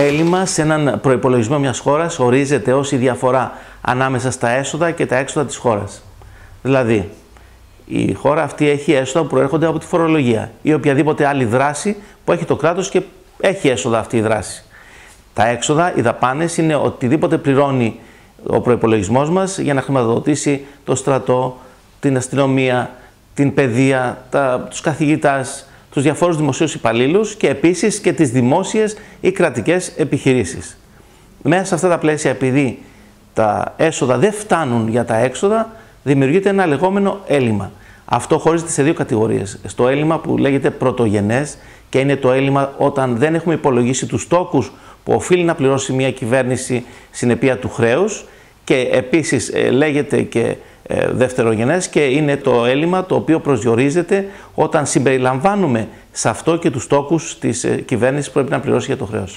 έλλειμμα σε έναν προϋπολογισμό μιας χώρας ορίζεται ως η διαφορά ανάμεσα στα έσοδα και τα έξοδα της χώρας. Δηλαδή, η χώρα αυτή έχει έσοδα που προέρχονται από τη φορολογία ή οποιαδήποτε άλλη δράση που έχει το κράτος και έχει έσοδα αυτή η δράση. Τα έξοδα, οι δαπάνες, είναι οτιδήποτε πληρώνει ο προϋπολογισμός μας για να χρηματοδοτήσει το στρατό, την αστυνομία, την παιδεία, τους καθηγητάς, τους διαφόρους δημοσίους υπαλλήλους και επίσης και τις δημόσιες ή κρατικές επιχειρήσεις. Μέσα σε αυτά τα πλαίσια, επειδή τα έσοδα δεν φτάνουν για τα έξοδα, δημιουργείται ένα λεγόμενο έλλειμμα. Αυτό χωρίζεται σε δύο κατηγορίες. Στο έλλειμμα που λέγεται πρωτογενές και είναι το έλλειμμα όταν δεν έχουμε υπολογίσει τους τόκους που οφείλει να πληρώσει μια κυβέρνηση συνεπία του χρέους, και επίσης λέγεται και δευτερογενές και είναι το έλλειμμα το οποίο προσδιορίζεται όταν συμπεριλαμβάνουμε σε αυτό και τους τόκους της κυβέρνησης που πρέπει να πληρώσει για το χρέος.